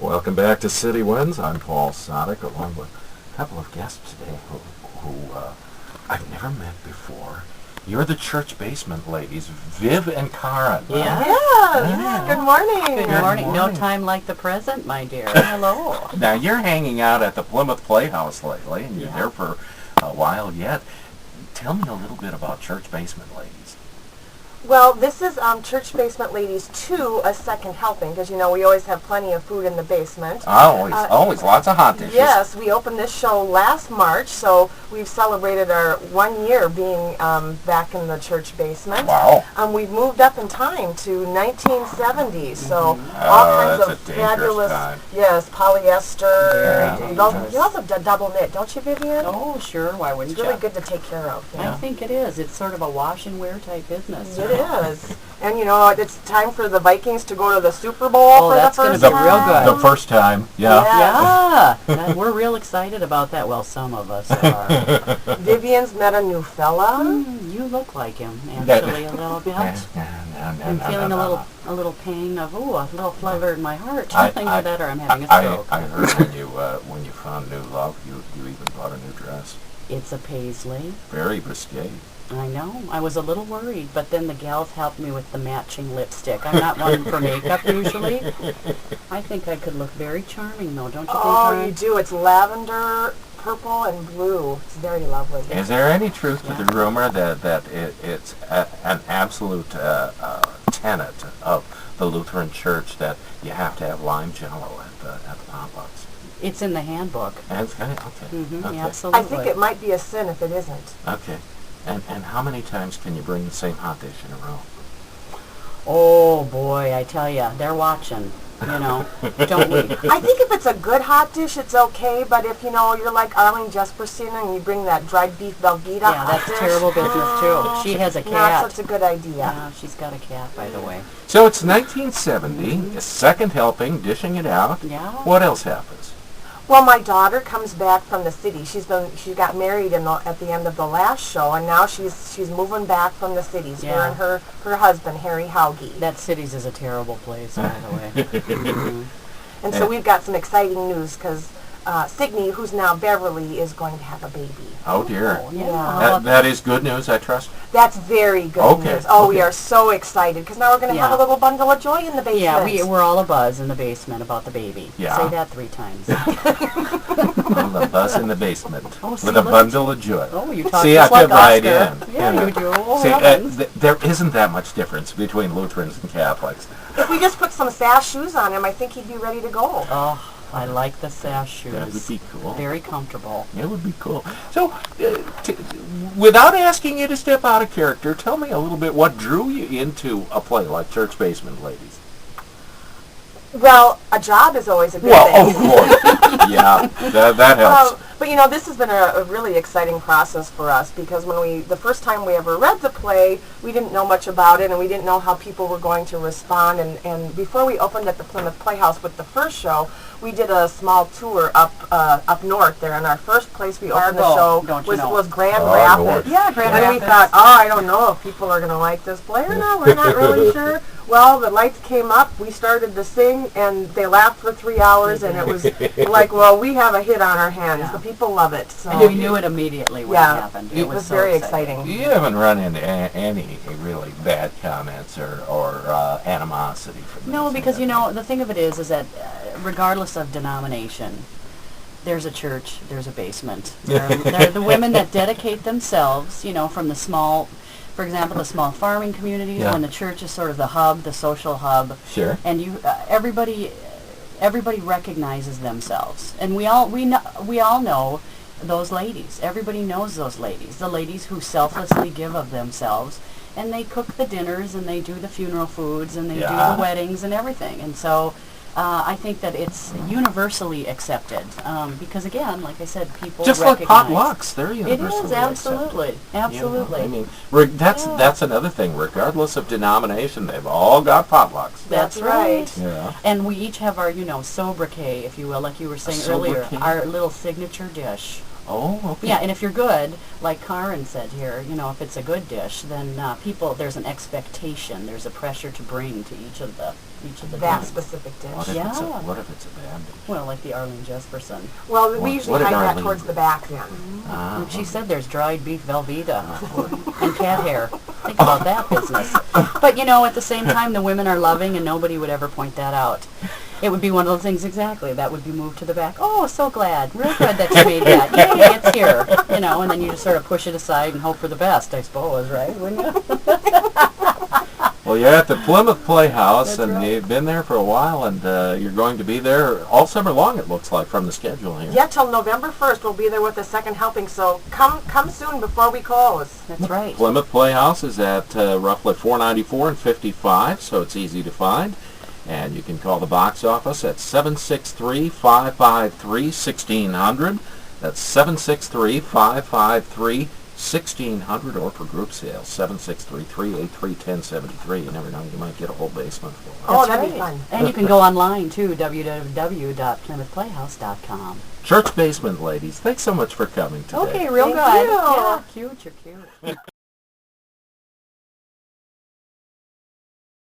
Welcome back to City Winds. I'm Paul Sadek, along with a couple of guests today who I've never met before. You're the church basement ladies, Viv and Karen. Yeah. Yeah. Good morning. Good morning. No time like the present, my dear. Hello. Now, you're hanging out at the Plymouth Playhouse lately, and you're Yeah. there for a while yet. Tell me a little bit about church basement ladies. Well, this is Church Basement Ladies 2, a second helping, because, you know, we always have plenty of food in the basement. Always lots of hot dishes. Yes, we opened this show last March, so we've celebrated our 1 year being back in the church basement. Wow. We've moved up in time to 1970s, so all kinds that's of a dangerous fabulous, time. yes, polyester. Very You dangerous. also do double knit, don't you, Vivian? Oh, sure. Why wouldn't It's really you? good to take care of. I think it is. It's sort of a wash and wear type business. It is. And, you know, it's time for the Vikings to go to the Super Bowl for the that's gonna first be time. real good. The first time, yeah. Yeah. We're real excited about that. Well, some of us are. Vivian's met a new fella. You look like him, actually, a little bit. I'm feeling a little pain of, a little flutter in my heart. Something like that, or I'm having a stroke. I heard when you found new love, you even bought a new dress. It's a paisley. Very risque. I know. I was a little worried, but then the gals helped me with the matching lipstick. I'm not one for makeup usually. I think I could look very charming, though, don't you think? Oh, you do. It's lavender, purple, and blue. It's very lovely. Is there any truth to the rumor that it's an absolute tenet of the Lutheran Church that you have to have lime jello at the pop-ups? It's in the handbook. Okay. Okay. Absolutely. I think it might be a sin if it isn't. Okay. And how many times can you bring the same hot dish in a row? Oh, boy, I tell you, they're watching, don't we? I think if it's a good hot dish, it's okay. But if, you know, you're like Arlene Jesperson and you bring that dried beef Velveeta Yeah, hot that's dish, terrible business, too. She has a not cat. such a good idea. Yeah, she's got a cat, by the way. So it's 1970, a second helping, dishing it out. Yeah. What else happens? Well, my daughter comes back from the city. She got married at the end of the last show, and now she's moving back from the cities. Yeah. Her and her husband, Harry Hauge. That cities is a terrible place, by the way. And so we've got some exciting news because Signe, who's now Beverly, is going to have a baby. Oh, dear. Oh, yeah. That is good news, I trust. That's very good Okay, news. Oh, okay. we are so excited because now we're going to have a little bundle of joy in the basement. Yeah, we're all abuzz in the basement about the baby. Yeah. Say that 3 times. On the bus in the basement Oh, see, with a look. bundle of joy. Oh, you talk See, just I like fit right Oscar. in. Yeah, you do. Oh, See, heavens. there isn't that much difference between Lutherans and Catholics. If we just put some sash shoes on him, I think he'd be ready to go. Oh, I like the sash shoes. That would be cool. Very comfortable. It would be cool. So, without asking you to step out of character, tell me a little bit what drew you into a play like Church Basement Ladies. Well, a job is always a good Well, thing. of course. Yeah, that helps. But you know, this has been a really exciting process for us because the first time we ever read the play, we didn't know much about it and we didn't know how people were going to respond. And before we opened at the Plymouth Playhouse with the first show, we did a small tour up north there. And our first place we opened the show was Grand Rapids. North. Yeah, Grand Rapids. And we thought, I don't know if people are going to like this play or not. We're not really sure. Well, the lights came up, we started to sing, and they laughed for 3 hours, and it was like, well, we have a hit on our hands. Yeah. The people love it. So. And we knew it immediately when it happened. It was so very exciting. exciting. You haven't run into any really bad comments or animosity from No, this, because, the thing of it is that regardless of denomination, there's a church, there's a basement. There are the women that dedicate themselves, from the small... For example, the small farming community, when the church is sort of the hub, the social hub. Sure. And everybody recognizes themselves, and we all know those ladies. Everybody knows those ladies, the ladies who selflessly give of themselves, and they cook the dinners, and they do the funeral foods, and they do the weddings and everything. And so I think that it's universally accepted because, again, like I said, people just recognize. like potlucks, they're universally It is, absolutely, absolutely. I mean, that's another thing. Regardless of denomination, they've all got potlucks. That's right. Yeah. And we each have our, sobriquet, if you will, like you were saying earlier, sobriquet? our little signature dish. Oh, okay. Yeah, and if you're good, like Karen said here, you know, if it's a good dish, then there's an expectation, there's a pressure to bring to each of the That dishes. specific What dish. if it's a Yeah. what if it's a bad dish? Well, like the Arlene Jesperson. Well, What- we usually what did hide that Arlene towards do? the back then. Ah, She said there's dried beef Velveeta and cat hair. Think about that business. But, you know, at the same time, the women are loving, and nobody would ever point that out. It would be one of those things exactly. That would be moved to the back. Oh, so glad. Real good that you made that. Yay, it's here. You know, and then you just sort of push it aside and hope for the best, I suppose, right? Wouldn't you? Well, you're at the Plymouth Playhouse, That's and right. you've been there for a while, and you're going to be there all summer long, it looks like, from the schedule here. Yeah, till November 1st, we'll be there with the second helping, so come soon before we close. That's right. Plymouth Playhouse is at roughly 494 and 55, so it's easy to find. And you can call the box office at 763-553-1600. That's 763-553-1600, or for group sales, 763-383-1073. You never know, you might get a whole basement full. Oh, That's that'd be right. fun. And you can go online, too, www.plymouthplayhouse.com. Church Basement ladies, thanks so much for coming today. Okay, real Thank good. you. Yeah, cute, you're cute.